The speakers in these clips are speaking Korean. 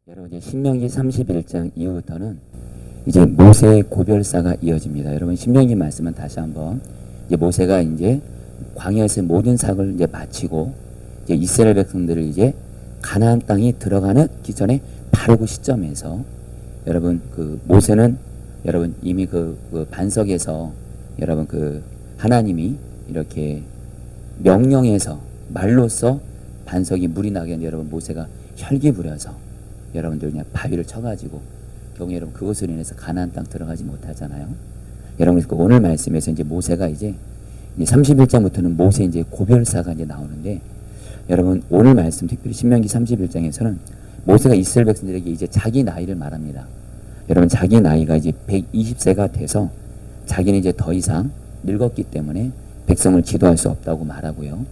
여러분 이제 신명기 31장 이후부터는 이제 모세의 고별사가 이어집니다. 여러분 신명기 말씀은 다시 한번 이제 모세가 이제 광야에서 모든 사역을 이제 마치고 이제 이스라엘 백성들을 이제 가나안 땅에 들어가는 기전에 바로 그 시점에서 여러분 그 모세는 여러분 이미 그 반석에서 여러분 그 하나님이 이렇게 명령해서 말로써 반석이 물이 나게 하는데 여러분 모세가 혈기 부려서 여러분들 그냥 바위를 쳐가지고 경우 여러분 그것으로 인해서 가나안 땅 들어가지 못하잖아요. 여러분 그 오늘 말씀에서 이제 모세가 이제 31장부터는 모세 이제 고별사가 이제 나오는데 여러분 오늘 말씀 특별히 신명기 31장에서는 모세가 이스라엘 백성들에게 이제 자기 나이를 말합니다. 여러분 자기 나이가 이제 120세가 돼서 자기는 이제 더 이상 늙었기 때문에 백성을 지도할 수 없다고 말하고요.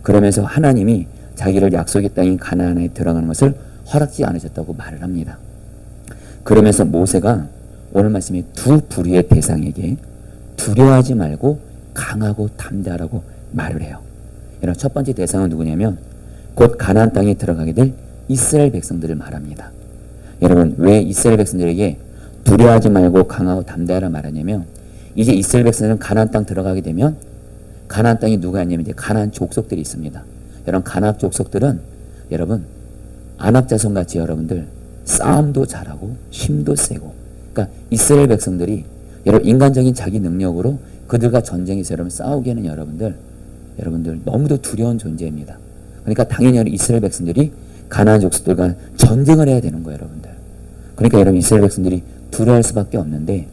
그러면서 하나님이 자기를 약속의 땅인 가나안에 들어가는 것을 허락지 않으셨다고 말을 합니다. 그러면서 모세가 오늘 말씀에 두 부류의 대상에게 두려워하지 말고 강하고 담대하라고 말을 해요. 여러분 첫 번째 대상은 누구냐면 곧 가나안 땅에 들어가게 될 이스라엘 백성들을 말합니다. 여러분 왜 이스라엘 백성들에게 두려워하지 말고 강하고 담대하라 말하냐면 이제 이스라엘 백성들은 가나안 땅 들어가게 되면 가나안 땅에 누가 있냐면 이제 가나안 족속들이 있습니다. 여러분 가나안 족속들은 여러분 안악자손 같이 여러분들 싸움도 잘하고 힘도 세고 그러니까 이스라엘 백성들이 여러분 인간적인 자기 능력으로 그들과 전쟁에서 여러분 싸우기에는 여러분들 너무도 두려운 존재입니다. 그러니까 당연히 이스라엘 백성들이 가나안 족속들과 전쟁을 해야 되는 거예요, 여러분들. 그러니까 여러분 이스라엘 백성들이 두려워할 수밖에 없는데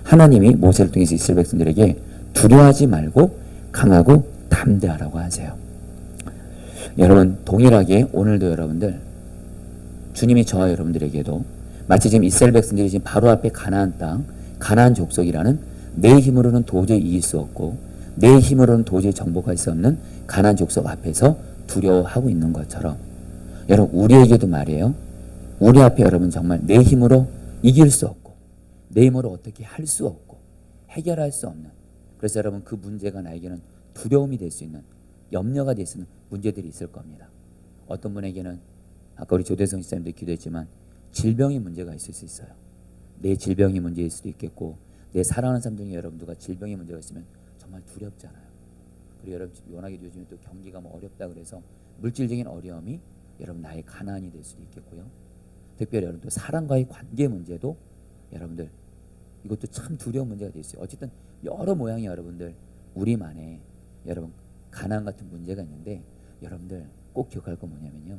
하나님이 모세를 통해서 이스라엘 백성들에게 두려워하지 말고 강하고 담대하라고 하세요. 여러분 동일하게 오늘도 여러분들 주님이 저와 여러분들에게도 마치 지금 이스라엘 백성들이 지금 바로 앞에 가나안 땅, 가나안 족속이라는 내 힘으로는 도저히 이길 수 없고 내 힘으로는 도저히 정복할 수 없는 가나안 족속 앞에서 두려워하고 있는 것처럼 여러분 우리에게도 말이에요. 우리 앞에 여러분 정말 내 힘으로 이길 수 없고 내 힘으로 어떻게 할 수 없고 해결할 수 없는 그래서 여러분 그 문제가 나에게는 두려움이 될 수 있는 염려가 될 수 있는 문제들이 있을 겁니다. 어떤 분에게는 아까 우리 조대성 시장님도 기도했지만 질병의 문제가 있을 수 있어요. 내 질병이 문제일 수도 있겠고 내 사랑하는 사람 중에 여러분 누가 질병의 문제가 있으면 정말 두렵잖아요. 그리고 여러분 워낙에 요즘에 또 경기가 뭐 어렵다 그래서 물질적인 어려움이 여러분 나의 가난이 될 수도 있겠고요. 특별히 여러분 또 사람과의 관계 문제도 여러분들 이것도 참 두려운 문제가 될 수 있어요. 어쨌든 여러 모양의 여러분들 우리만의 여러분 가난 같은 문제가 있는데 여러분들 꼭 기억할 건 뭐냐면요.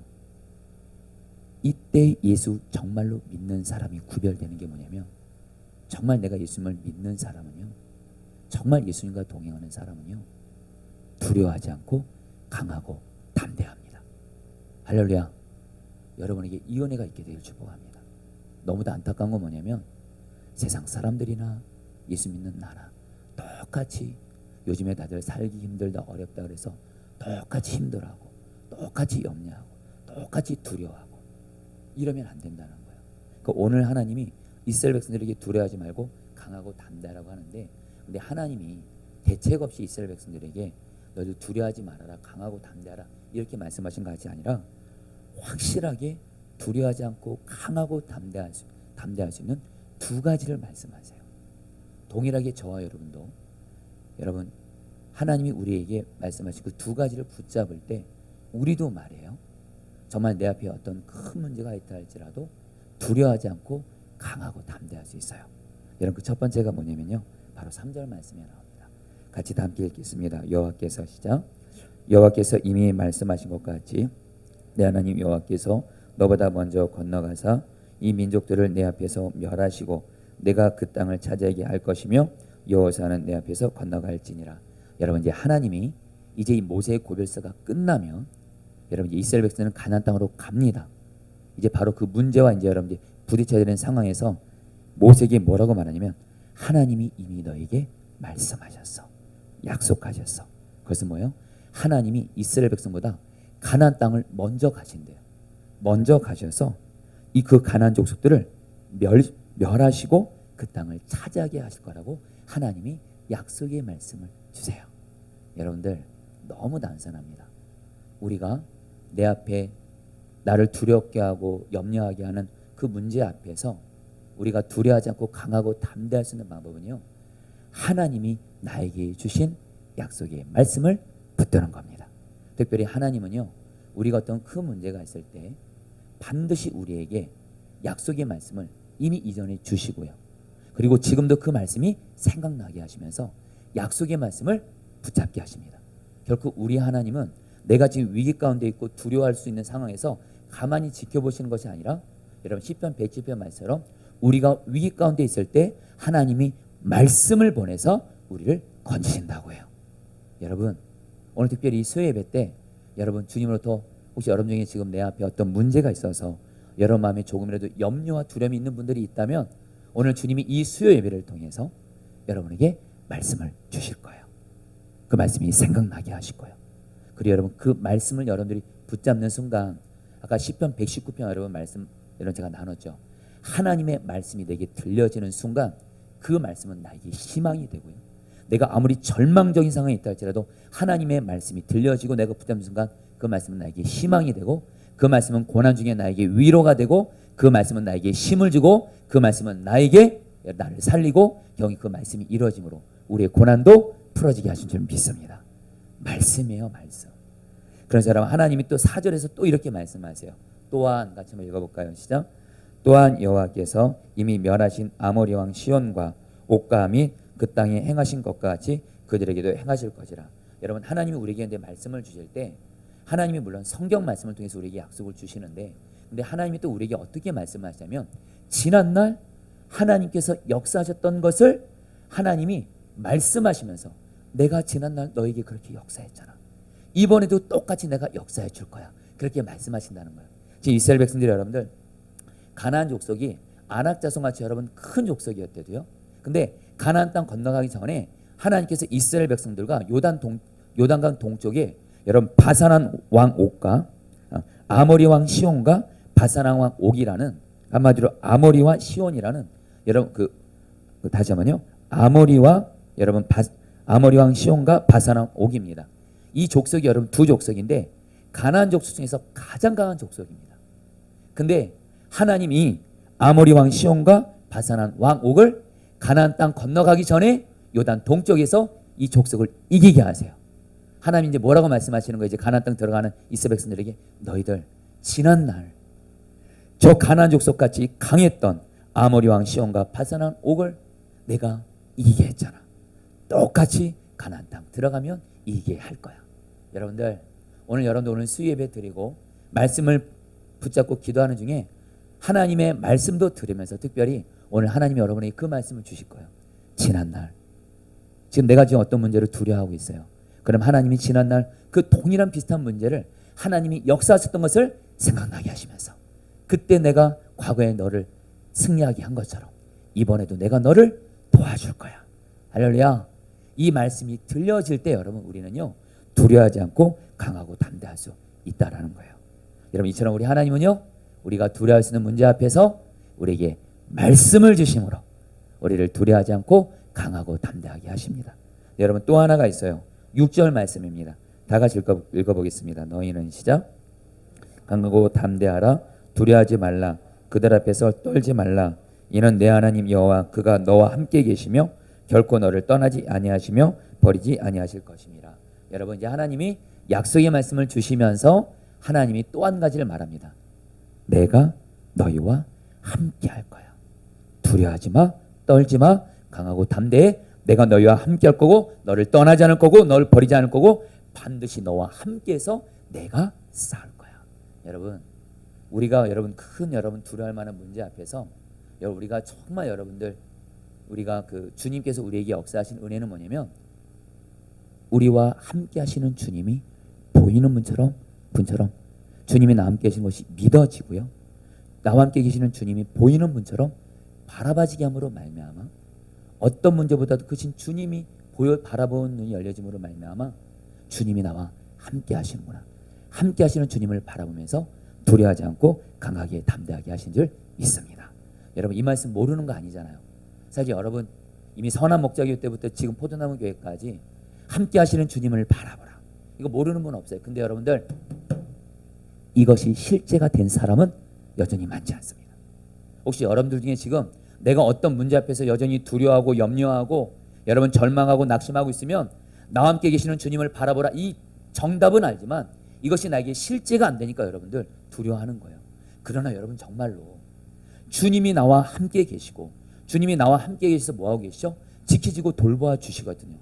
이때 예수 정말로 믿는 사람이 구별되는 게 뭐냐면 정말 내가 예수님을 믿는 사람은요. 정말 예수님과 동행하는 사람은요. 두려워하지 않고 강하고 담대합니다. 할렐루야. 여러분에게 이 은혜가 있게 되길 축복합니다. 너무도 안타까운 건 뭐냐면 세상 사람들이나 예수 믿는 나나 똑같이 요즘에 다들 살기 힘들다 어렵다 그래서 똑같이 힘들어하고 똑같이 염려하고 똑같이 두려워하고 이러면 안 된다는 거예요. 그러니까 오늘 하나님이 이스라엘 백성들에게 두려워하지 말고 강하고 담대하라고 하는데 근데 하나님이 대책 없이 이스라엘 백성들에게 너희들 두려워하지 말아라 강하고 담대하라 이렇게 말씀하신 것이 아니라 확실하게 두려워하지 않고 강하고 담대할 수 있는 두 가지를 말씀하세요. 동일하게 저와 여러분도 여러분 하나님이 우리에게 말씀하신 그 두 가지를 붙잡을 때 우리도 말이에요. 정말 내 앞에 어떤 큰 문제가 있다 할지라도 두려워하지 않고 강하고 담대할 수 있어요. 여러분 그 첫 번째가 뭐냐면요. 바로 3절 말씀에 나옵니다. 같이 다 함께 읽겠습니다. 여호와께서 시작. 여호와께서 이미 말씀하신 것 같이 내 하나님 여호와께서 너보다 먼저 건너가사 이 민족들을 내 앞에서 멸하시고 내가 그 땅을 차지하게 할 것이며 여호사는 내 앞에서 건너갈지니라. 여러분 이제 하나님이 이제 이 모세의 고별사가 끝나면 여러분 이제 이스라엘 백성은 가나안 땅으로 갑니다. 이제 바로 그 문제와 이제 여러분들이 부딪혀야 되는 상황에서 모세에게 뭐라고 말하냐면 하나님이 이미 너에게 말씀하셨어. 약속하셨어. 그것은 뭐예요? 하나님이 이스라엘 백성보다 가나안 땅을 먼저 가신대요. 먼저 가셔서 이 그 가나안 족속들을 멸하시고 그 땅을 차지하게 하실 거라고 하나님이 약속의 말씀을 주세요. 여러분들 너무 단순합니다. 우리가 내 앞에 나를 두렵게 하고 염려하게 하는 그 문제 앞에서 우리가 두려워하지 않고 강하고 담대할 수 있는 방법은요, 하나님이 나에게 주신 약속의 말씀을 붙드는 겁니다. 특별히 하나님은요, 우리가 어떤 큰 문제가 있을 때 반드시 우리에게 약속의 말씀을 이미 이전에 주시고요, 그리고 지금도 그 말씀이 생각나게 하시면서 약속의 말씀을 붙잡게 하십니다. 결코 우리 하나님은 내가 지금 위기 가운데 있고 두려워할 수 있는 상황에서 가만히 지켜보시는 것이 아니라, 여러분 시편 110편 말씀처럼 우리가 위기 가운데 있을 때 하나님이 말씀을 보내서 우리를 건지신다고 해요. 여러분, 오늘 특별히 이 수요 예배 때 여러분 주님으로부터 혹시 여러분 중에 지금 내 앞에 어떤 문제가 있어서 여러분 마음에 조금이라도 염려와 두려움이 있는 분들이 있다면, 오늘 주님이 이 수요 예배를 통해서 여러분에게 말씀을 주실 거예요. 그 말씀이 생각나게 하실 거예요. 그리고 여러분 그 말씀을 여러분들이 붙잡는 순간, 아까 시편 119편 여러분 말씀 여러분 제가 나눴죠. 하나님의 말씀이 내게 들려지는 순간 그 말씀은 나에게 희망이 되고요, 내가 아무리 절망적인 상황에 있다 할지라도 하나님의 말씀이 들려지고 내가 붙잡는 순간 그 말씀은 나에게 희망이 되고, 그 말씀은 고난 중에 나에게 위로가 되고, 그 말씀은 나에게 힘을 주고, 그 말씀은 나에게 나를 살리고, 경히 그 말씀이 이루어짐으로 우리의 고난도 풀어지게 하신 줄 믿습니다. 말씀이에요, 말씀. 그래서 여러분 하나님이 또 4절에서 또 이렇게 말씀하세요. 또한 같이 한번 읽어볼까요? 시작. 또한 여호와께서 이미 멸하신 아모리 왕 시온과 옥과 및 그 땅에 행하신 것과 같이 그들에게도 행하실 것이라. 여러분 하나님이 우리에게 이제 말씀을 주실 때, 하나님이 물론 성경 말씀을 통해서 우리에게 약속을 주시는데, 근데 하나님이 또 우리에게 어떻게 말씀하시냐면, 지난날 하나님께서 역사하셨던 것을 하나님이 말씀하시면서, 내가 지난날 너에게 그렇게 역사했잖아, 이번에도 똑같이 내가 역사해 줄 거야, 그렇게 말씀하신다는 거예요. 지금 이스라엘 백성들이 여러분들 가나안 족속이 아낙 자손같이 여러분 큰 족속이었대도요, 근데 가나안 땅 건너가기 전에 하나님께서 이스라엘 백성들과 요단강 동쪽에 여러분 바산한 왕 옥과 아모리 왕 시온과 바산한 왕 옥이라는, 한마디로 아모리와 시온이라는, 여러분 다시 한번요, 아모리 왕 시온과 바산한 옥입니다. 이 족속이 여러분 두 족속인데 가나안 족속 중에서 가장 강한 족속입니다. 근데 하나님이 아모리 왕 시온과 바산한 왕 옥을 가나안 땅 건너가기 전에 요단 동쪽에서 이 족속을 이기게 하세요. 하나님 이제 뭐라고 말씀하시는 거예요? 이제 가나안 땅 들어가는 이스라엘 백성들에게, 너희들 지난날 저 가나안 족속같이 강했던 아모리 왕 시온과 바산한 옥을 내가 이기게 했잖아. 똑같이 가나안 땅 들어가면 이기게 할 거야. 여러분들 오늘 수요 예배 드리고 말씀을 붙잡고 기도하는 중에 하나님의 말씀도 들으면서 특별히 오늘 하나님이 여러분에게 그 말씀을 주실 거예요. 지난날 지금 내가 지금 어떤 문제를 두려워하고 있어요. 그럼 하나님이 지난날 그 동일한 비슷한 문제를 하나님이 역사하셨던 것을 생각나게 하시면서, 그때 내가 과거에 너를 승리하게 한 것처럼 이번에도 내가 너를 도와줄 거야. 할렐루야. 이 말씀이 들려질 때 여러분 우리는요 두려워하지 않고 강하고 담대할 수 있다라는 거예요. 여러분 이처럼 우리 하나님은요 우리가 두려워할 수 있는 문제 앞에서 우리에게 말씀을 주심으로 우리를 두려워하지 않고 강하고 담대하게 하십니다. 여러분 또 하나가 있어요. 6절 말씀입니다. 다 같이 읽어보겠습니다. 너희는 시작. 강하고 담대하라. 두려워하지 말라. 그들 앞에서 떨지 말라. 이는 내 하나님 여호와 그가 너와 함께 계시며 결코 너를 떠나지 아니하시며 버리지 아니하실 것입니다. 여러분 이제 하나님이 약속의 말씀을 주시면서 하나님이 또 한 가지를 말합니다. 내가 너희와 함께 할 거야. 두려워하지 마. 떨지 마. 강하고 담대해. 내가 너희와 함께 할 거고 너를 떠나지 않을 거고 너를 버리지 않을 거고 반드시 너와 함께해서 내가 싸울 거야. 여러분 우리가 여러분 두려워할 만한 문제 앞에서 우리가 정말 여러분들 우리가 주님께서 우리에게 역사하신 은혜는 뭐냐면, 우리와 함께 하시는 주님이 보이는 분처럼 주님이 나와 함께 계시는 것이 믿어지고요, 나와 함께 계시는 주님이 보이는 분처럼 바라봐지게 함으로 말미암아 어떤 문제보다도 크신 주님이 바라보는 눈이 열려짐으로 말미암아 주님이 나와 함께 하시는구나, 함께 하시는 주님을 바라보면서 두려워하지 않고 강하게 담대하게 하신 줄 믿습니다. 여러분 이 말씀 모르는 거 아니잖아요. 사실 여러분 이미 선한 목자교회 때부터 지금 포도나무 교회까지 함께 하시는 주님을 바라보라, 이거 모르는 분 없어요. 근데 여러분들 이것이 실제가 된 사람은 여전히 많지 않습니다. 혹시 여러분들 중에 지금 내가 어떤 문제 앞에서 여전히 두려워하고 염려하고 여러분 절망하고 낙심하고 있으면 나와 함께 계시는 주님을 바라보라, 이 정답은 알지만 이것이 나에게 실제가 안 되니까 여러분들 두려워하는 거예요. 그러나 여러분 정말로 주님이 나와 함께 계시고 주님이 나와 함께 계셔서 뭐하고 계시죠? 지키시고 돌보아 주시거든요.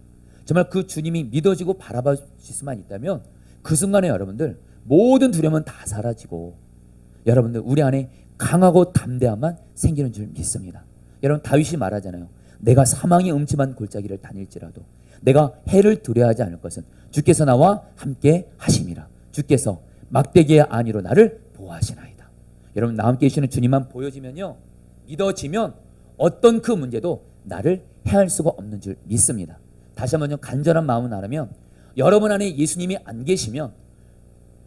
정말 그 주님이 믿어지고 바라봐 주실 수만 있다면 그 순간에 여러분들 모든 두려움은 다 사라지고 여러분들 우리 안에 강하고 담대함만 생기는 줄 믿습니다. 여러분 다윗이 말하잖아요. 내가 사망의 음침한 골짜기를 다닐지라도 내가 해를 두려워하지 않을 것은 주께서 나와 함께 하심이라. 주께서 막대기의 안위로 나를 보호하시나이다. 여러분 나와 함께 계시는 주님만 보여지면요, 믿어지면 어떤 그 문제도 나를 해할 수가 없는 줄 믿습니다. 다시 한번 간절한 마음을 나누면 여러분 안에 예수님이 안 계시면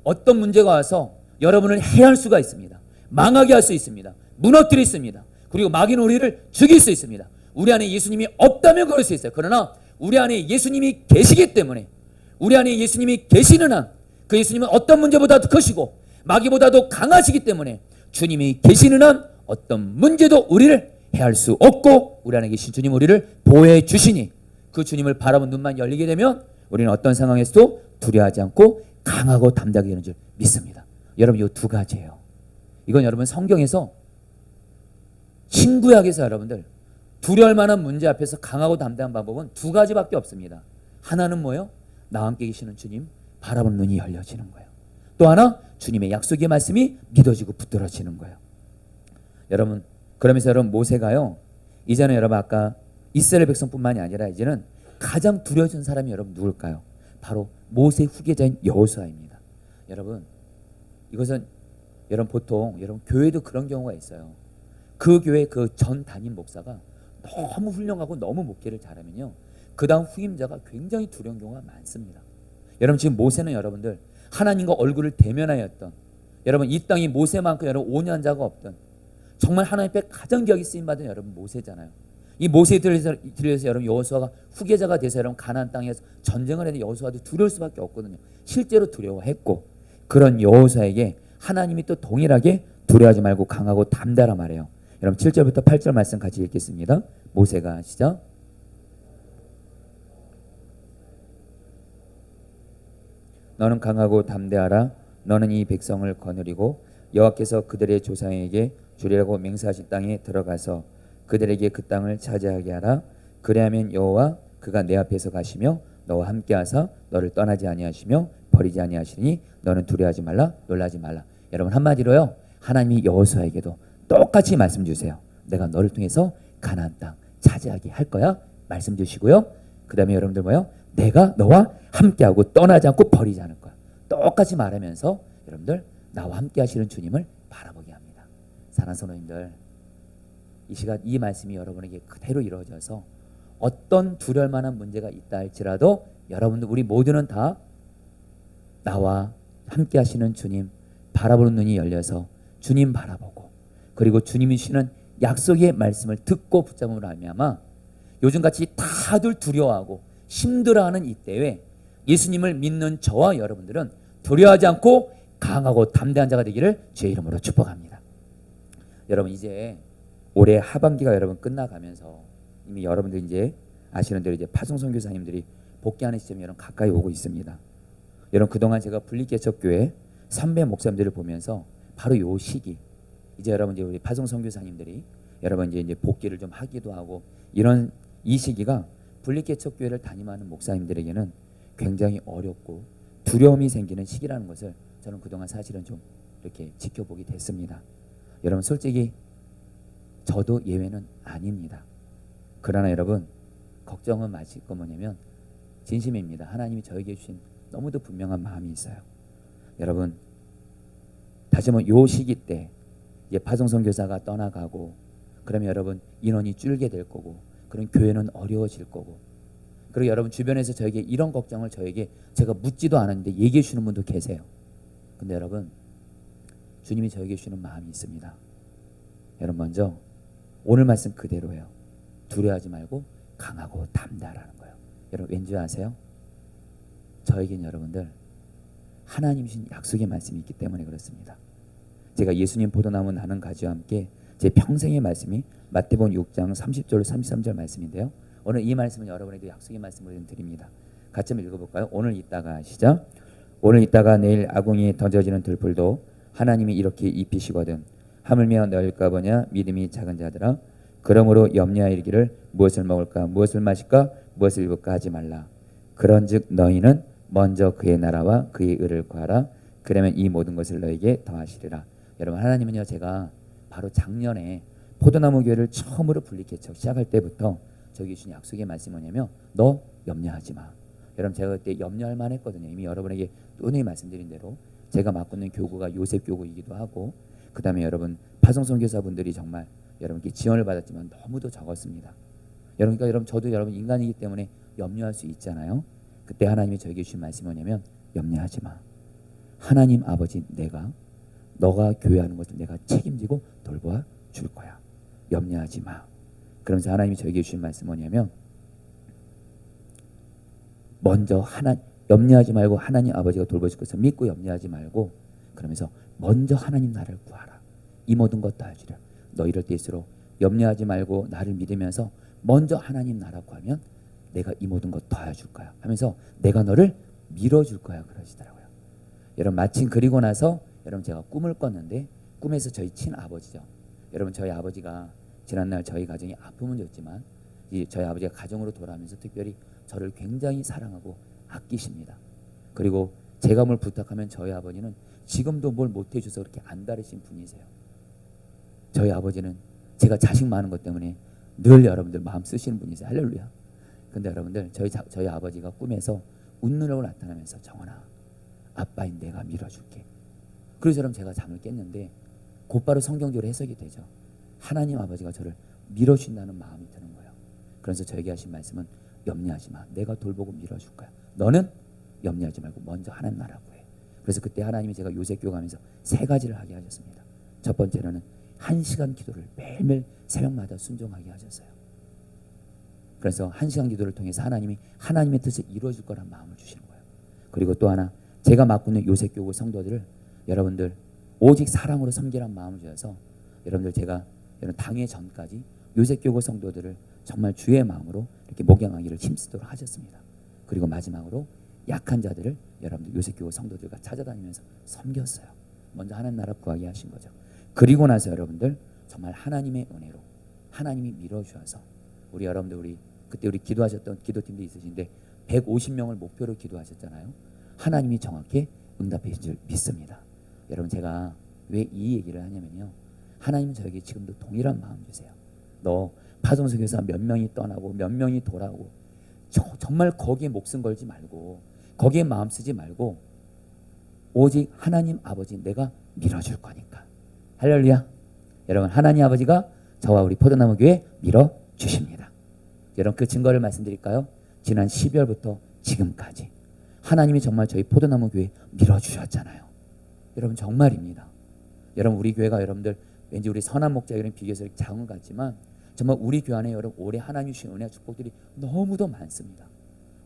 어떤 문제가 와서 여러분을 해할 수가 있습니다. 망하게 할 수 있습니다. 무너뜨릴 수 있습니다. 그리고 마귀는 우리를 죽일 수 있습니다. 우리 안에 예수님이 없다면 그럴 수 있어요. 그러나 우리 안에 예수님이 계시기 때문에, 우리 안에 예수님이 계시는 한 그 예수님은 어떤 문제보다도 크시고 마귀보다도 강하시기 때문에 주님이 계시는 한 어떤 문제도 우리를 해할 수 없고 우리 안에 계신 주님 우리를 보호해 주시니 그 주님을 바라본 눈만 열리게 되면 우리는 어떤 상황에서도 두려워하지 않고 강하고 담대하게 되는 줄 믿습니다. 여러분 이 두 가지예요. 이건 여러분 성경에서 신구약에서 여러분들 두려울 만한 문제 앞에서 강하고 담대한 방법은 두 가지밖에 없습니다. 하나는 뭐예요? 나와 함께 계시는 주님 바라보는 눈이 열려지는 거예요. 또 하나 주님의 약속의 말씀이 믿어지고 붙들어지는 거예요. 여러분 그러면서 여러분 모세가요, 이제는 여러분 아까 이스라엘 백성뿐만이 아니라 이제는 가장 두려워진 사람이 여러분 누굴까요? 바로 모세 후계자인 여호수아입니다. 여러분 이것은 여러분 보통 여러분 교회도 그런 경우가 있어요. 그 교회 그 전 담임 목사가 너무 훌륭하고 너무 목회를 잘하면요, 그 다음 후임자가 굉장히 두려운 경우가 많습니다. 여러분 지금 모세는 여러분들 하나님과 얼굴을 대면하였던, 여러분 이 땅이 모세만큼 여러분 5년 자가 없던 정말 하나님 앞에 가장 격이 쓰임받은 여러분 모세잖아요. 이 모세에 들려서 여러분 여호수아가 후계자가 돼서 여러분 가나안 땅에서 전쟁을 했는데 여호수아도 두려울 수밖에 없거든요. 실제로 두려워했고 그런 여호수아에게 하나님이 또 동일하게 두려워하지 말고 강하고 담대하라 말해요. 여러분 7절부터 8절 말씀 같이 읽겠습니다. 모세가 시작. 너는 강하고 담대하라. 너는 이 백성을 거느리고 여호와께서 그들의 조상에게 주리라고 맹세하신 땅에 들어가서 그들에게 그 땅을 차지하게 하라. 그리하면 여호와 그가 내 앞에서 가시며 너와 함께하사 너를 떠나지 아니하시며 버리지 아니하시니 너는 두려워하지 말라, 놀라지 말라. 여러분 한마디로요, 하나님이 여호수아에게도 똑같이 말씀 주세요. 내가 너를 통해서 가나안 땅 차지하게 할 거야 말씀 주시고요. 그 다음에 여러분들 뭐요? 내가 너와 함께하고 떠나지 않고 버리지 않을 거야. 똑같이 말하면서 여러분들 나와 함께 하시는 주님을 바라보게 합니다. 사랑하는 성도님들, 이 시간 이 말씀이 여러분에게 그대로 이루어져서 어떤 두려울 만한 문제가 있다 할지라도 여러분들 우리 모두는 다 나와 함께 하시는 주님 바라보는 눈이 열려서 주님 바라보고 그리고 주님이 주시는 약속의 말씀을 듣고 붙잡음으로 말미암아 요즘같이 다들 두려워하고 힘들어하는 이때에 예수님을 믿는 저와 여러분들은 두려워하지 않고 강하고 담대한 자가 되기를 주의 이름으로 축복합니다. 여러분 이제 올해 하반기가 여러분 끝나가면서 이미 여러분들 이제 아시는 대로 이제 파송 선교사님들이 복귀하는 시점이 여러분 가까이 오고 있습니다. 여러분 그동안 제가 분리개척교회 선배 목사님들을 보면서 바로 요 시기 이제 여러분 이제 우리 파송 선교사님들이 여러분 이제 복귀를 좀 하기도 하고 이런 이 시기가 분리개척교회를 담임하는 목사님들에게는 굉장히 어렵고 두려움이 생기는 시기라는 것을 저는 그동안 사실은 좀 이렇게 지켜보게 됐습니다. 여러분 솔직히 저도 예외는 아닙니다. 그러나 여러분 걱정은 마실 거 뭐냐면 진심입니다. 하나님이 저에게 주신 너무도 분명한 마음이 있어요. 여러분 다시 한번 요 시기 때 이제 파송 선교사가 떠나가고 그러면 여러분 인원이 줄게 될 거고 그럼 교회는 어려워질 거고 그리고 여러분 주변에서 저에게 이런 걱정을 저에게 제가 묻지도 않았는데 얘기해 주시는 분도 계세요. 근데 여러분 주님이 저에게 주시는 마음이 있습니다. 여러분 먼저 오늘 말씀 그대로예요. 두려워하지 말고 강하고 담대하라는 거예요. 여러분 왠지 아세요? 저에겐 여러분들 하나님 주신 약속의 말씀이 있기 때문에 그렇습니다. 제가 예수님 포도나무 나는 가지와 함께 제 평생의 말씀이 마태복음 6장 30절 33절 말씀인데요. 오늘 이 말씀은 여러분에게 약속의 말씀을 좀 드립니다. 같이 한번 읽어볼까요? 오늘 있다가 시작. 오늘 있다가 내일 아궁이에 던져지는 들풀도 하나님이 이렇게 입히시거든 하물며 너일까 보냐 믿음이 작은 자들아 그러므로 염려하이르기를 무엇을 먹을까 무엇을 마실까 무엇을 입을까 하지 말라. 그런즉 너희는 먼저 그의 나라와 그의 의를 구하라. 그러면 이 모든 것을 너에게 더하시리라. 여러분 하나님은요 제가 바로 작년에 포도나무 교회를 처음으로 분리개척 시작할 때부터 저기 주신 약속의 말씀이 뭐냐면 너 염려하지 마. 여러분 제가 그때 염려할 만했거든요. 이미 여러분에게 누누이 말씀드린 대로 제가 맡고 있는 교구가 요셉 교구이기도 하고 그 다음에 여러분 파송 선교사분들이 정말 여러분께 지원을 받았지만 너무도 적었습니다. 그러니까 여러분 저도 여러분 인간이기 때문에 염려할 수 있잖아요. 그때 하나님이 저에게 주신 말씀이 뭐냐면 염려하지 마. 하나님 아버지 내가 너가 교회하는 것을 내가 책임지고 돌보아 줄 거야. 염려하지 마. 그러면서 하나님이 저에게 주신 말씀이 뭐냐면 먼저 염려하지 말고 하나님 아버지가 돌보실 것을 믿고 염려하지 말고 그러면서 먼저 하나님 나라를 구하라. 이 모든 것 다 해주려. 너 이럴 때일수록 염려하지 말고 나를 믿으면서 먼저 하나님 나라 구하면 내가 이 모든 것 다 해줄 거야 하면서 내가 너를 밀어줄 거야 그러시더라고요. 여러분 마침 그리고 나서 여러분 제가 꿈을 꿨는데 꿈에서 저희 친아버지죠. 여러분 저희 아버지가 지난날 저희 가정이 아픔은 줬지만 저희 아버지가 가정으로 돌아오면서 특별히 저를 굉장히 사랑하고 아끼십니다. 그리고 제가 뭘 부탁하면 저희 아버지는 지금도 뭘 못해줘서 그렇게 안달으신 분이세요. 저희 아버지는 제가 자식 많은 것 때문에 늘 여러분들 마음 쓰시는 분이세요. 할렐루야. 근데 여러분들 저희 아버지가 꿈에서 웃는 얼굴 나타나면서 정원아 아빠인 내가 밀어줄게. 그래서 여러분 제가 잠을 깼는데 곧바로 성경적으로 해석이 되죠. 하나님 아버지가 저를 밀어준다는 마음이 드는 거예요. 그래서 저에게 하신 말씀은 염려하지 마. 내가 돌보고 밀어줄 거야. 너는 염려하지 말고 먼저 하나님 나라 구해. 그래서 그때 하나님이 제가 요셉교회 가면서 세 가지를 하게 하셨습니다. 첫 번째로는 1시간 기도를 매일매일 새벽마다 순종하게 하셨어요. 그래서 1시간 기도를 통해서 하나님이 하나님의 뜻을 이루어줄 거란 마음을 주시는 거예요. 그리고 또 하나 제가 맡고 있는 요셉교회 성도들을 여러분들 오직 사랑으로 섬기란 마음을 주셔서 여러분들 제가 당회 전까지 요셉교회 성도들을 정말 주의 마음으로 이렇게 목양하기를 힘쓰도록 하셨습니다. 그리고 마지막으로 약한 자들을 여러분들 요셉교회 성도들과 찾아다니면서 섬겼어요. 먼저 하나님 나라 구하게 하신 거죠. 그리고 나서 여러분들 정말 하나님의 은혜로 하나님이 밀어주셔서 우리 여러분들 그때 우리 기도하셨던 기도팀도 있으신데 150명을 목표로 기도하셨잖아요. 하나님이 정확히 응답해 주실 줄 믿습니다. 여러분 제가 왜 이 얘기를 하냐면요. 하나님은 저에게 지금도 동일한 마음 주세요. 너 파송석에서 몇 명이 떠나고 몇 명이 돌아오고 정말 거기에 목숨 걸지 말고 거기에 마음 쓰지 말고 오직 하나님 아버지 내가 밀어줄 거니까. 할렐루야. 여러분 하나님 아버지가 저와 우리 포도나무 교회 밀어주십니다. 여러분 그 증거를 말씀드릴까요? 지난 12월부터 지금까지 하나님이 정말 저희 포도나무 교회 밀어주셨잖아요. 여러분 정말입니다. 여러분 우리 교회가 여러분들 왠지 우리 선한 목자에게는 비교해서 작은 것 같지만 정말 우리 교회 안에 여러분 올해 하나님 주신 은혜와 축복들이 너무도 많습니다.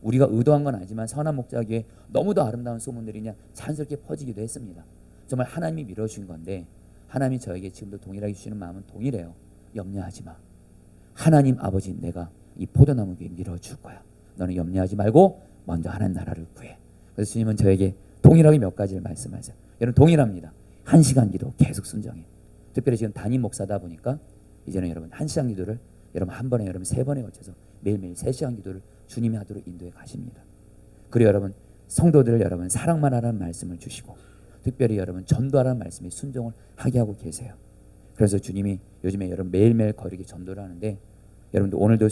우리가 의도한 건 아니지만 선한 목자에게 너무도 아름다운 소문들이 그냥 자연스럽게 퍼지기도 했습니다. 정말 하나님이 밀어주신 건데 하나님이 저에게 지금도 동일하게 주시는 마음은 동일해요. 염려하지 마. 하나님 아버지 내가 이 포도나무 위에 밀어줄 거야. 너는 염려하지 말고 먼저 하나님 나라를 구해. 그래서 주님은 저에게 동일하게 몇 가지를 말씀하세요. 여러분 동일합니다. 1시간 기도 계속 순정해. 특별히 지금 담임 목사다 보니까 이제는 여러분 1시간 기도를 여러분 한 번에 여러분 3번에 걸쳐서 매일매일 3시간 기도를 주님이 하도록 인도해 가십니다. 그리고 여러분 성도들을 여러분 사랑만 하라는 말씀을 주시고 특별히 여러분 전도하라는 말씀에 순종을 하게 하고 계세요. 그래서 주님이 요즘에 여러분 매일매일 거리게 전도를 하는데 여러분들 오늘도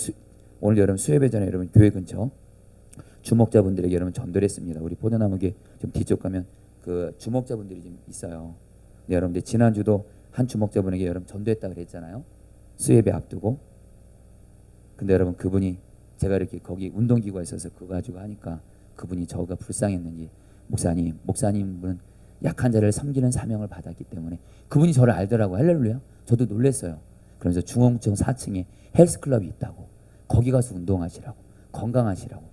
여러분 수요예배 전에 여러분 교회 근처 주목자분들에게 여러분 전도를 했습니다. 우리 포도나무교회 좀 뒤쪽 가면 그 주목자분들이 좀 있어요. 네, 여러분들 지난주도 한 주목자분에게 여러분 전도했다 그랬잖아요. 수요예배 앞두고. 근데 여러분 그분이 제가 이렇게 거기 운동기구가 있어서 그거 가지고 하니까 그분이 저가 불쌍했는지 목사님은 약한 자를 섬기는 사명을 받았기 때문에 그분이 저를 알더라고요. 할렐루야. 저도 놀랐어요. 그러면서 중흥청 4층에 헬스클럽이 있다고 거기 가서 운동하시라고 건강하시라고.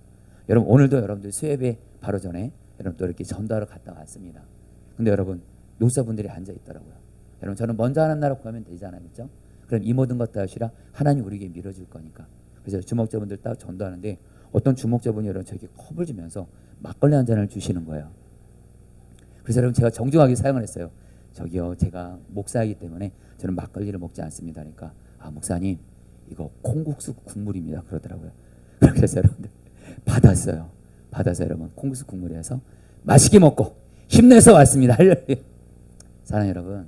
여러분 오늘도 여러분들 수요예배 바로 전에 여러분 또 이렇게 전도하러 갔다 왔습니다. 근데 여러분 노사분들이 앉아 있더라고요. 여러분 저는 먼저 하나님 나라 구하면 되잖아요, 그렇죠? 그럼 이 모든 것 다 하시라 하나님 우리에게 밀어줄 거니까. 그래서 주목자분들 딱 전도하는데 어떤 주목자분이 여러분 저에게 컵을 주면서 막걸리 한 잔을 주시는 거예요. 그래서 여러분 제가 정중하게 사용을 했어요. 저기요, 제가 목사이기 때문에 저는 막걸리를 먹지 않습니다. 그러니까 아 목사님 이거 콩국수 국물입니다 그러더라고요. 그래서 여러분들 받았어요. 받아서 여러분 콩국수 국물이어서 맛있게 먹고 힘내서 왔습니다. 할렐루야. 사랑하는 여러분,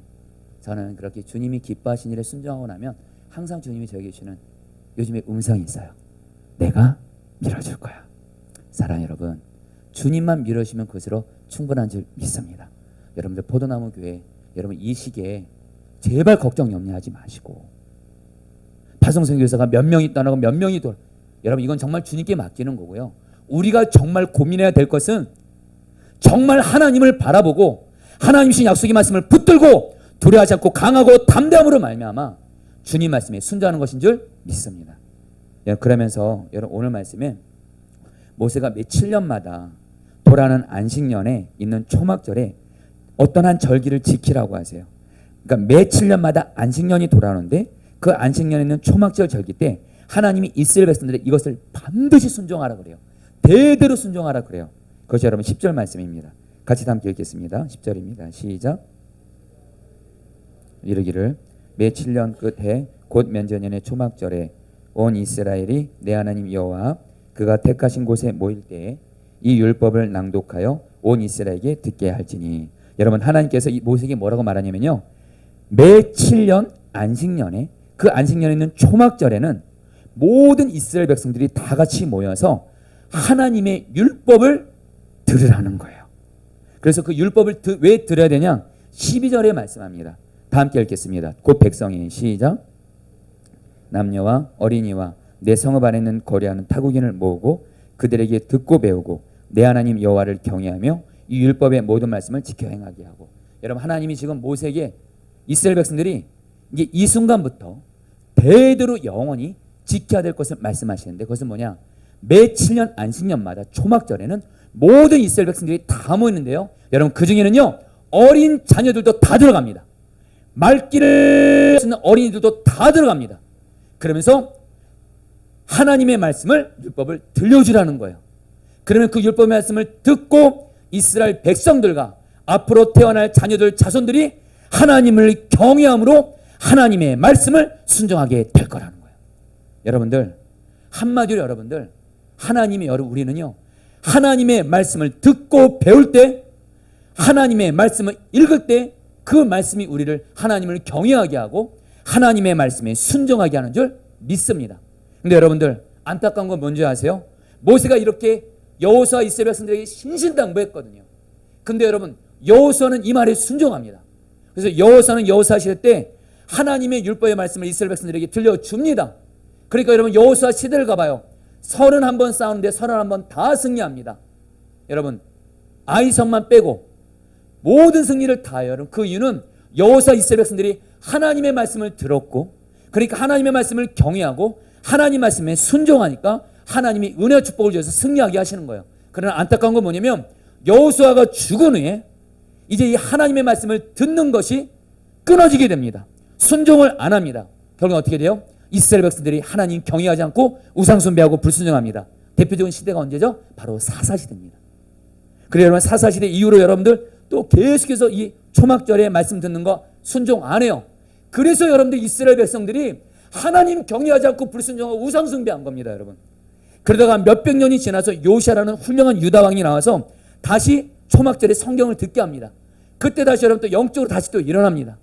저는 그렇게 주님이 기뻐하신 일에 순종하고 나면 항상 주님이 저에게 주시는 요즘에 음성이 있어요. 내가 밀어줄 거야. 사랑하는 여러분, 주님만 밀어주시면 그것으로 충분한 줄 믿습니다. 여러분들 포도나무 교회 여러분 이 시기에 제발 걱정 염려하지 마시고 파송성 교사가 몇 명이 떠나고 몇 명이 돌아, 여러분 이건 정말 주님께 맡기는 거고요. 우리가 정말 고민해야 될 것은 정말 하나님을 바라보고 하나님 신 약속의 말씀을 붙들고 두려워하지 않고 강하고 담대함으로 말미암아 주님 말씀에 순종하는 것인 줄 믿습니다. 그러면서 여러분 오늘 말씀에 모세가 매 7년마다 돌아오는 안식년에 있는 초막절에 어떤 한 절기를 지키라고 하세요. 그러니까 매 7년마다 안식년이 돌아오는데 그 안식년에 있는 초막절 절기 때 하나님이 이스라엘 백성들이 이것을 반드시 순종하라 그래요. 대대로 순종하라 그래요. 그것이 여러분 10절 말씀입니다. 같이 함께 읽겠습니다. 10절입니다. 시작. 이르기를 매 7년 끝에 곧 면전년의 초막절에 온 이스라엘이 내 하나님 여호와 그가 택하신 곳에 모일 때에 이 율법을 낭독하여 온 이스라엘에게 듣게 할지니. 여러분 하나님께서 이 모세에게 뭐라고 말하냐면요, 매 7년 안식년에 그 안식년에 있는 초막절에는 모든 이스라엘 백성들이 다 같이 모여서 하나님의 율법을 들으라는 거예요. 그래서 그 율법을 왜 들어야 되냐? 12절에 말씀합니다. 다 함께 읽겠습니다. 곧 백성이 시작. 남녀와 어린이와 내 성읍 안에 있는 거리하는 타국인을 모으고 그들에게 듣고 배우고 내 하나님 여호와를 경외하며 이 율법의 모든 말씀을 지켜 행하게 하고. 여러분 하나님이 지금 모세에게 이스라엘 백성들이 이게 이 순간부터 대대로 영원히 지켜야 될 것을 말씀하시는데 그것은 뭐냐? 매 7년 안식년마다 초막절에는 모든 이스라엘 백성들이 다 모이는데요. 여러분 그 중에는요 어린 자녀들도 다 들어갑니다. 말귀를 쓰는 어린이들도 다 들어갑니다. 그러면서 하나님의 말씀을 율법을 들려주라는 거예요. 그러면 그 율법의 말씀을 듣고 이스라엘 백성들과 앞으로 태어날 자녀들 자손들이 하나님을 경외함으로 하나님의 말씀을 순종하게 될 거라는 거예요. 여러분들 한마디로 여러분들 하나님의 우리는요 하나님의 말씀을 듣고 배울 때 하나님의 말씀을 읽을 때 그 말씀이 우리를 하나님을 경외하게 하고 하나님의 말씀에 순종하게 하는 줄 믿습니다. 근데 여러분들 안타까운 건 뭔지 아세요? 모세가 이렇게 여호수아 이스라엘 백성들에게 신신당부했거든요. 근데 여러분 여호수아는 이 말에 순종합니다. 그래서 여호수아는 여호수아 시대 때 하나님의 율법의 말씀을 이스라엘 백성들에게 들려줍니다. 그러니까 여러분 여호수아 시대를 가봐요. 31번 싸우는데 31번 다 승리합니다. 여러분 아이성만 빼고 모든 승리를 다 해요. 여러분 그 이유는 여호수아 이스라엘 백성들이 하나님의 말씀을 들었고 그러니까 하나님의 말씀을 경외하고 하나님 말씀에 순종하니까 하나님이 은혜와 축복을 주셔서 승리하게 하시는 거예요. 그러나 안타까운 건 뭐냐면 여호수아가 죽은 후에 이제 이 하나님의 말씀을 듣는 것이 끊어지게 됩니다. 순종을 안 합니다. 결국 어떻게 돼요? 이스라엘 백성들이 하나님 경외하지 않고 우상 숭배하고 불순종합니다. 대표적인 시대가 언제죠? 바로 사사시대입니다. 그래서 여러분 사사시대 이후로 여러분들 또 계속해서 이 초막절에 말씀 듣는 거 순종 안 해요. 그래서 여러분들 이스라엘 백성들이 하나님 경외하지 않고 불순종하고 우상 숭배한 겁니다. 여러분 그러다가 몇백 년이 지나서 요시아라는 훌륭한 유다 왕이 나와서 다시 초막절에 성경을 듣게 합니다. 그때 다시 여러분 또 영적으로 다시 또 일어납니다.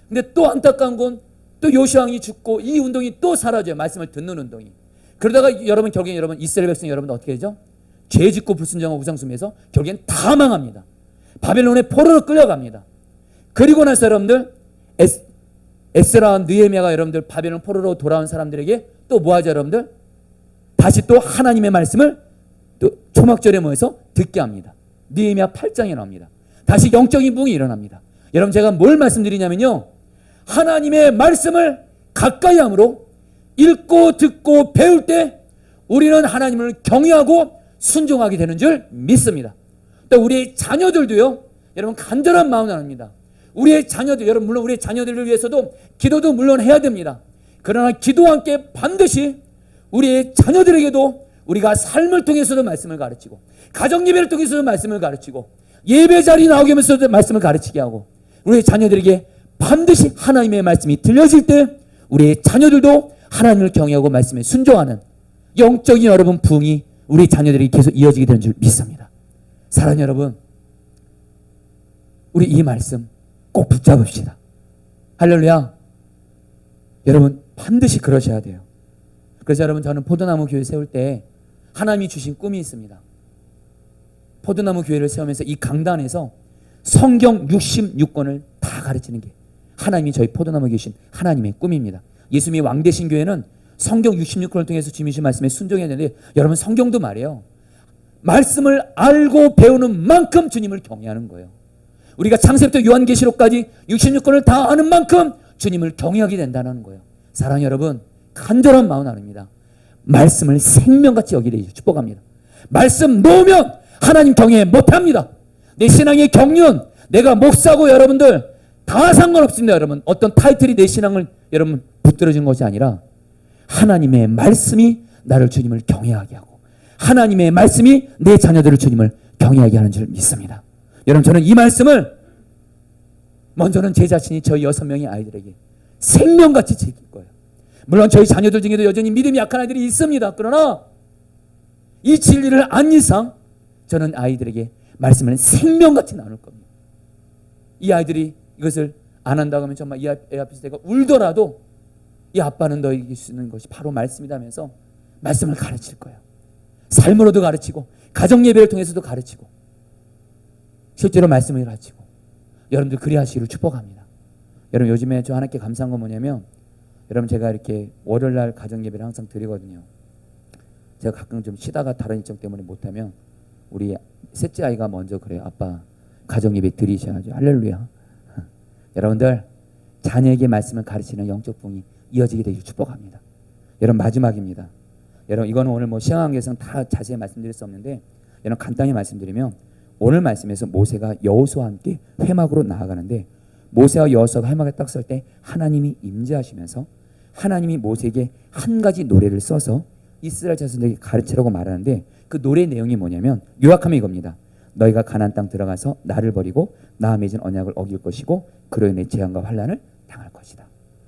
근데 또 안타까운 건 또 요시아 왕이 죽고 이 운동이 또 사라져요. 말씀을 듣는 운동이. 그러다가 여러분 결국엔 여러분 이스라엘 백성이 여러분 어떻게 되죠? 죄 짓고 불순종하고 우상 숭배해서 결국엔 다 망합니다. 바벨론의 포로로 끌려갑니다. 그리고 나서 여러분들 에스라와 느헤미야가 여러분들 바벨론 포로로 돌아온 사람들에게 또 뭐하죠 여러분들? 다시 또 하나님의 말씀을 또 초막절에 모여서 듣게 합니다. 느헤미야 8장에 나옵니다. 다시 영적인 부흥이 일어납니다. 여러분 제가 뭘 말씀드리냐면요 하나님의 말씀을 가까이 함으로 읽고 듣고 배울 때 우리는 하나님을 경외하고 순종하게 되는 줄 믿습니다. 또 우리의 자녀들도요, 여러분 간절한 마음을 나눕니다. 우리의 자녀들, 여러분 물론 우리의 자녀들을 위해서도 기도도 물론 해야 됩니다. 그러나 기도와 함께 반드시 우리의 자녀들에게도 우리가 삶을 통해서도 말씀을 가르치고, 가정 예배를 통해서도 말씀을 가르치고, 예배 자리 나오게 하면서도 말씀을 가르치게 하고, 우리의 자녀들에게 반드시 하나님의 말씀이 들려질 때 우리의 자녀들도 하나님을 경외하고 말씀에 순종하는 영적인 여러분 부흥이 우리 자녀들이 계속 이어지게 되는 줄 믿습니다. 사랑하는 여러분, 우리 이 말씀 꼭 붙잡읍시다. 할렐루야. 여러분 반드시 그러셔야 돼요. 그래서 여러분, 저는 포도나무 교회 세울 때 하나님이 주신 꿈이 있습니다. 포도나무 교회를 세우면서 이 강단에서 성경 66권을 다 가르치는 게 하나님이 저희 포도나무 교회 주신 하나님의 꿈입니다. 예수님이 왕 되신 교회는 성경 66권을 통해서 주님이 주신 말씀에 순종해야 되는데, 여러분 성경도 말이에요, 말씀을 알고 배우는 만큼 주님을 경외하는 거예요. 우리가 창세부터 요한계시록까지 66권을 다 아는 만큼 주님을 경외하게 된다는 거예요. 사랑하는 여러분, 간절한 마음 나눕니다. 말씀을 생명같이 여기게 되죠. 축복합니다. 말씀 놓으면 하나님 경외 못합니다. 내 신앙의 경륜, 내가 목사고 여러분들 다 상관없습니다. 여러분 어떤 타이틀이 내 신앙을 여러분 붙들어진 것이 아니라 하나님의 말씀이 나를 주님을 경외하게 하고, 하나님의 말씀이 내 자녀들을 주님을 경외하게 하는 줄 믿습니다. 여러분 저는 이 말씀을 먼저는 제 자신이 저희 6명의 아이들에게 생명같이 지킬 거예요. 물론 저희 자녀들 중에도 여전히 믿음이 약한 아이들이 있습니다. 그러나 이 진리를 안 이상 저는 아이들에게 말씀을 생명같이 나눌 겁니다. 이 아이들이 이것을 안 한다고 하면 정말 이 애 앞에서 내가 울더라도 이 아빠는 너에게 주는 것이 바로 말씀이라면서 말씀을 가르칠 거예요. 삶으로도 가르치고, 가정 예배를 통해서도 가르치고, 실제로 말씀을 가르치고, 여러분들 그리하시기를 축복합니다. 여러분 요즘에 저 하나님께 감사한 건 뭐냐면, 여러분 제가 이렇게 월요일날 가정 예배를 항상 드리거든요. 제가 가끔 좀 쉬다가 다른 일정 때문에 못하면 우리 셋째 아이가 먼저 그래요. 아빠 가정 예배 드리셔야죠. 할렐루야. 여러분들 자녀에게 말씀을 가르치는 영적 부흥이 이어지게 되길 축복합니다. 여러분 마지막입니다. 여러분 이거는 오늘 뭐 시간관계상 다 자세히 말씀드릴 수 없는데, 여러분 간단히 말씀드리면, 오늘 말씀에서 모세가 여호수아와 함께 회막으로 나아가는데, 모세와 여호수아가 회막에 딱 설 때 하나님이 임재하시면서 하나님이 모세에게 한 가지 노래를 써서 이스라엘 자손들에게 가르치라고 말하는데, 그 노래 내용이 뭐냐면 요약하면 이겁니다. 너희가 가나안 땅 들어가서 나를 버리고 나와 맺은 언약을 어길 것이고 그로 인해 재앙과 환난을 당할 것이다.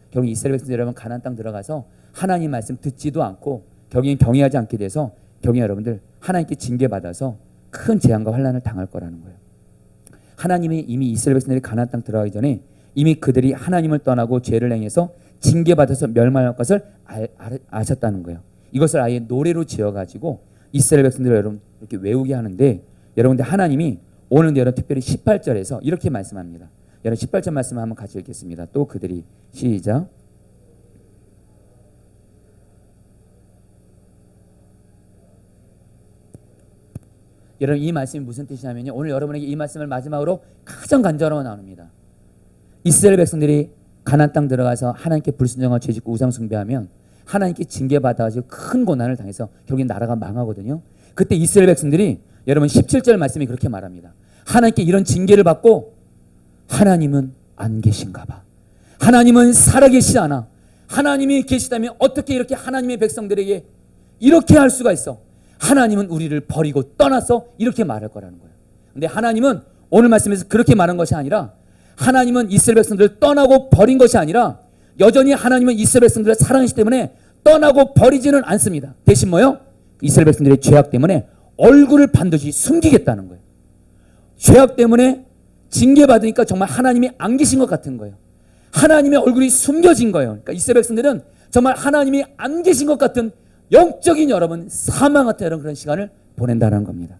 결국 이스라엘 백성들 여러분 가나안 땅 들어가서 하나님 말씀 듣지도 않고 결국엔 경외하지 않게 돼서 결국에 여러분들 하나님께 징계받아서 큰 재앙과 환난을 당할 거라는 거예요. 하나님이 이미 이스라엘 백성들이 가나안 땅 들어가기 전에 이미 그들이 하나님을 떠나고 죄를 행해서 징계받아서 멸망할 것을 아셨다는 거예요. 이것을 아예 노래로 지어가지고 이스라엘 백성들을 여러분 이렇게 외우게 하는데, 여러분들 하나님이 오늘 여러분 특별히 18절에서 이렇게 말씀합니다. 여러분 18절 말씀을 한번 같이 읽겠습니다. 또 그들이 시작. 여러분 이 말씀이 무슨 뜻이냐면요, 오늘 여러분에게 이 말씀을 마지막으로 가장 간절하게 나눕니다. 이스라엘 백성들이 가나안 땅 들어가서 하나님께 불순종하고 죄짓고 우상 숭배하면 하나님께 징계받아가지고 큰 고난을 당해서 결국엔 나라가 망하거든요. 그때 이스라엘 백성들이 여러분 17절 말씀이 그렇게 말합니다. 하나님께 이런 징계를 받고 하나님은 안 계신가 봐. 하나님은 살아계시지 않아. 하나님이 계시다면 어떻게 이렇게 하나님의 백성들에게 이렇게 할 수가 있어. 하나님은 우리를 버리고 떠나서 이렇게 말할 거라는 거예요. 근데 하나님은 오늘 말씀에서 그렇게 말한 것이 아니라, 하나님은 이스라엘 백성들을 떠나고 버린 것이 아니라 여전히 하나님은 이스라엘 백성들을 사랑하시기 때문에 떠나고 버리지는 않습니다. 대신 뭐요? 이스라엘 백성들의 죄악 때문에 얼굴을 반드시 숨기겠다는 거예요. 죄악 때문에 징계받으니까 정말 하나님이 안 계신 것 같은 거예요. 하나님의 얼굴이 숨겨진 거예요. 그러니까 이스라엘 백성들은 정말 하나님이 안 계신 것 같은 영적인 여러분 사망 같은 여러분 그런 시간을 보낸다는 겁니다.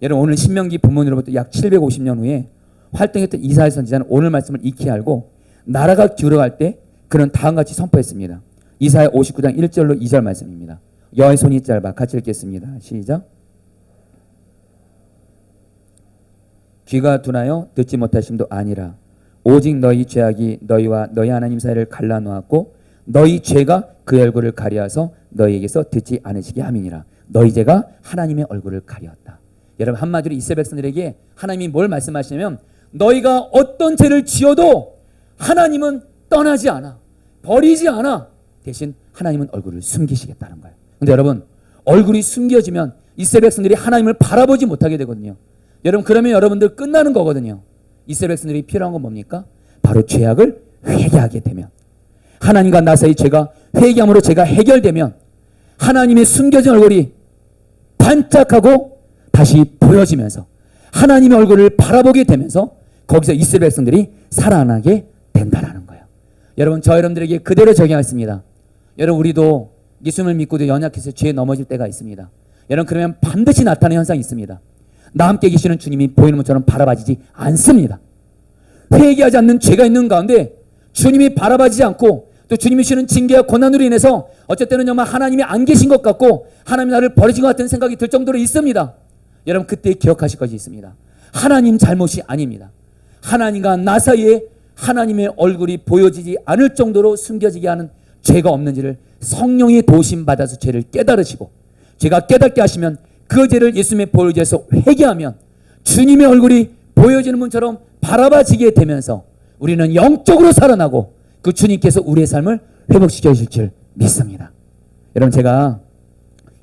여러분 오늘 신명기 본문으로부터 약 750년 후에 활동했던 이사야 선지자는 오늘 말씀을 익히 알고 나라가 기울어갈 때 그는 다음과 같이 선포했습니다. 이사야 59장 1절로 2절 말씀입니다. 여호와의 손이 짧아. 같이 읽겠습니다. 시작. 귀가 둔하여 듣지 못하심도 아니라 오직 너희 죄악이 너희와 너희 하나님 사이를 갈라놓았고 너희 죄가 그의 얼굴을 가리어서 너희에게서 듣지 않으시게 함이니라. 너희 죄가 하나님의 얼굴을 가리었다. 여러분 한마디로 이스라엘 백성들에게 하나님이 뭘 말씀하시냐면 너희가 어떤 죄를 지어도 하나님은 떠나지 않아. 버리지 않아. 대신 하나님은 얼굴을 숨기시겠다는 거예요. 근데 여러분 얼굴이 숨겨지면 이스라엘 백성들이 하나님을 바라보지 못하게 되거든요. 여러분 그러면 여러분들 끝나는 거거든요. 이스라엘 백성들이 필요한 건 뭡니까? 바로 죄악을 회개하게 되면 하나님과 나 사이 죄가 회개함으로 죄가 해결되면 하나님의 숨겨진 얼굴이 반짝하고 다시 보여지면서 하나님의 얼굴을 바라보게 되면서 거기서 이스라엘 백성들이 살아나게 된다라는 거예요. 여러분 저 여러분들에게 그대로 적용했습니다. 여러분 우리도 예수님을 믿고도 연약해서 죄에 넘어질 때가 있습니다. 여러분 그러면 반드시 나타나는 현상이 있습니다. 나 함께 계시는 주님이 보이는 것처럼 바라봐지지 않습니다. 회개하지 않는 죄가 있는 가운데 주님이 바라봐지지 않고 또 주님이 주시는 징계와 고난으로 인해서 어쩔 때는 정말 하나님이 안 계신 것 같고 하나님이 나를 버리신 것 같은 생각이 들 정도로 있습니다. 여러분 그때 기억하실 것이 있습니다. 하나님 잘못이 아닙니다. 하나님과 나 사이에 하나님의 얼굴이 보여지지 않을 정도로 숨겨지게 하는 죄가 없는지를 성령의 도심 받아서 죄를 깨달으시고 죄가 깨닫게 하시면 그 죄를 예수님의 보혈에서 회개하면 주님의 얼굴이 보여지는 분처럼 바라봐지게 되면서 우리는 영적으로 살아나고 그 주님께서 우리의 삶을 회복시켜 주실 줄 믿습니다. 여러분 제가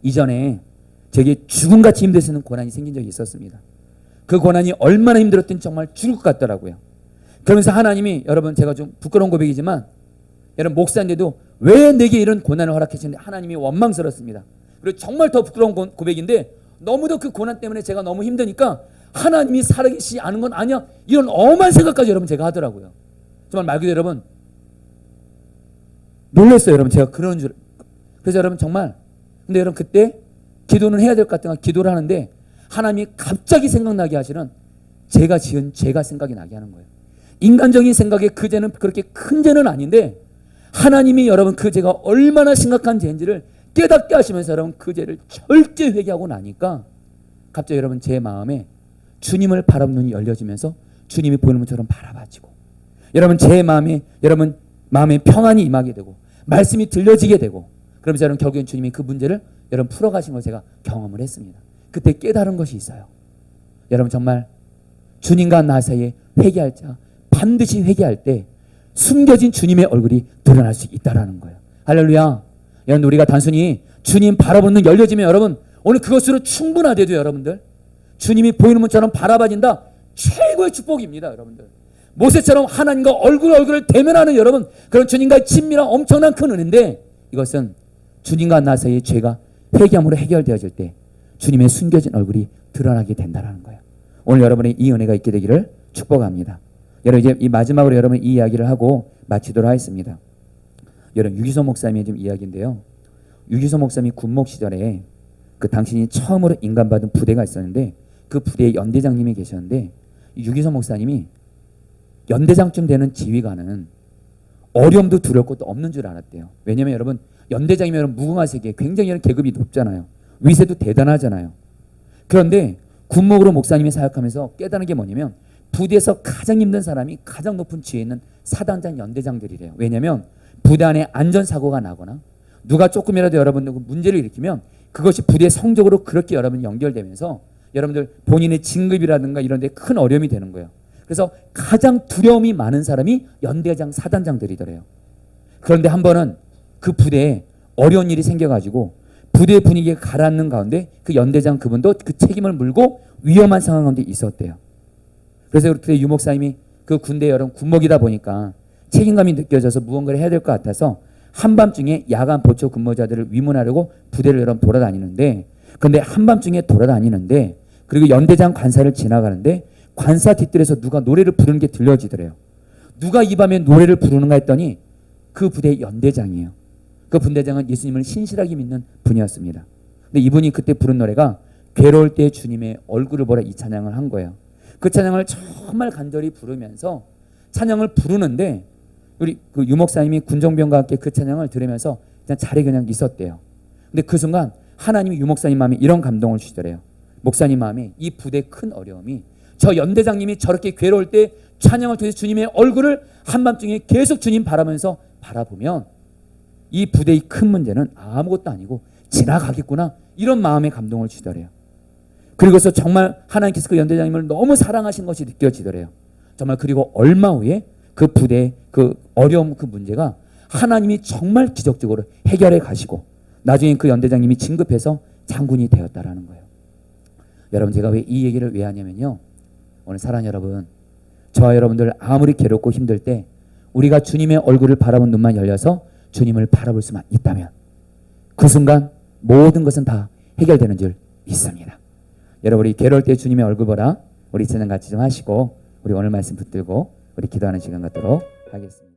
이전에 제게 죽음같이 힘드시는 고난이 생긴 적이 있었습니다. 그 고난이 얼마나 힘들었든지 정말 죽을 것 같더라고요. 그러면서 하나님이 여러분 제가 좀 부끄러운 고백이지만 여러분 목사인데도 왜 내게 이런 고난을 허락하시는데 하나님이 원망스럽습니다. 그리고 정말 더 부끄러운 고백인데 너무도 그 고난 때문에 제가 너무 힘드니까 하나님이 살아계시지 않은 건 아니야 이런 엄한 생각까지 여러분 제가 하더라고요. 정말 말 그대로 여러분 놀랐어요. 여러분 제가 그런 줄. 그래서 여러분 정말 근데 여러분 그때 기도는 해야 될 것 같은 거 기도를 하는데 하나님이 갑자기 생각나게 하시는 제가 지은 죄가 생각이 나게 하는 거예요. 인간적인 생각에 그 죄는 그렇게 큰 죄는 아닌데 하나님이 여러분 그 죄가 얼마나 심각한 죄인지를 깨닫게 하시면서 여러분 그 죄를 절대 회개하고 나니까 갑자기 여러분 제 마음에 주님을 바라보는 눈이 열려지면서 주님이 보이는 것처럼 바라봐지고 여러분 제 마음에 여러분 마음에 평안이 임하게 되고 말씀이 들려지게 되고 그러면서 여러분 결국엔 주님이 그 문제를 여러분 풀어가신 걸 제가 경험을 했습니다. 그때 깨달은 것이 있어요. 여러분 정말 주님과 나 사이에 회개할 자 반드시 회개할 때 숨겨진 주님의 얼굴이 드러날 수 있다라는 거예요. 할렐루야. 여러분 우리가 단순히 주님 바라보는 눈 열려지면 여러분 오늘 그것으로 충분하대도 여러분들 주님이 보이는 분처럼 바라봐진다 최고의 축복입니다. 여러분들 모세처럼 하나님과 얼굴을 대면하는 여러분 그런 주님과의 친밀한 엄청난 큰 은혜인데 이것은 주님과 나 사이의 죄가 회개함으로 해결되어질 때 주님의 숨겨진 얼굴이 드러나게 된다는 거예요. 오늘 여러분의 이 은혜가 있게 되기를 축복합니다. 여러분 이제 이 마지막으로 여러분 이 이야기를 하고 마치도록 하겠습니다. 여러분 유기소 목사님의 좀 이야기인데요. 유기소 목사님이 군목 시절에 그 당신이 처음으로 인간받은 부대가 있었는데 그 부대에 연대장님이 계셨는데 유기소 목사님이 연대장쯤 되는 지휘관은 어려움도 두려울 것도 없는 줄 알았대요. 왜냐하면 여러분 연대장이면 무궁화 세계 굉장히 이런 계급이 높잖아요. 위세도 대단하잖아요. 그런데 군목으로 목사님이 사역하면서 깨달은 게 뭐냐면 부대에서 가장 힘든 사람이 가장 높은 지위에 있는 사단장 연대장들이래요. 왜냐하면 부대 안에 안전사고가 나거나 누가 조금이라도 여러분들 문제를 일으키면 그것이 부대의 성적으로 그렇게 여러분 연결되면서 여러분들 본인의 진급이라든가 이런 데 큰 어려움이 되는 거예요. 그래서 가장 두려움이 많은 사람이 연대장 사단장들이더래요. 그런데 한 번은 그 부대에 어려운 일이 생겨가지고 부대의 분위기가 가라앉는 가운데 그 연대장 그분도 그 책임을 물고 위험한 상황 가운데 있었대요. 그래서 그때 유 목사님이 그 군대 여러분 군목이다 보니까 책임감이 느껴져서 무언가를 해야 될 것 같아서 한밤중에 야간 보초 근무자들을 위문하려고 부대를 여러분 돌아다니는데 근데 한밤중에 돌아다니는데 그리고 연대장 관사를 지나가는데 관사 뒷뜰에서 누가 노래를 부르는 게 들려지더래요. 누가 이 밤에 노래를 부르는가 했더니 그 부대의 연대장이에요. 그 분대장은 예수님을 신실하게 믿는 분이었습니다. 근데 이분이 그때 부른 노래가 괴로울 때 주님의 얼굴을 보라 이 찬양을 한 거예요. 그 찬양을 정말 간절히 부르면서 찬양을 부르는데 우리 그 유목사님이 군정병과 함께 그 찬양을 들으면서 그냥 자리에 그냥 있었대요. 근데 그 순간 하나님이 유목사님 마음에 이런 감동을 주시더래요. 목사님 마음에 이 부대의 큰 어려움이 저 연대장님이 저렇게 괴로울 때 찬양을 통해서 주님의 얼굴을 한밤중에 계속 주님 바라면서 바라보면 이 부대의 큰 문제는 아무것도 아니고 지나가겠구나 이런 마음의 감동을 주더래요. 그리고서 정말 하나님께서 그 연대장님을 너무 사랑하신 것이 느껴지더래요. 정말 그리고 얼마 후에 그 부대 그 어려움 그 문제가 하나님이 정말 기적적으로 해결해 가시고 나중에 그 연대장님이 진급해서 장군이 되었다라는 거예요. 여러분 제가 왜 이 얘기를 왜 하냐면요. 오늘 사랑하는 여러분, 저와 여러분들 아무리 괴롭고 힘들 때 우리가 주님의 얼굴을 바라본 눈만 열려서 주님을 바라볼 수만 있다면 그 순간 모든 것은 다 해결되는 줄 믿습니다. 여러분 우리 괴로울 때 주님의 얼굴 보라 우리 찬양 같이 좀 하시고 우리 오늘 말씀 붙들고 우리 기도하는 시간 갖도록 하겠습니다.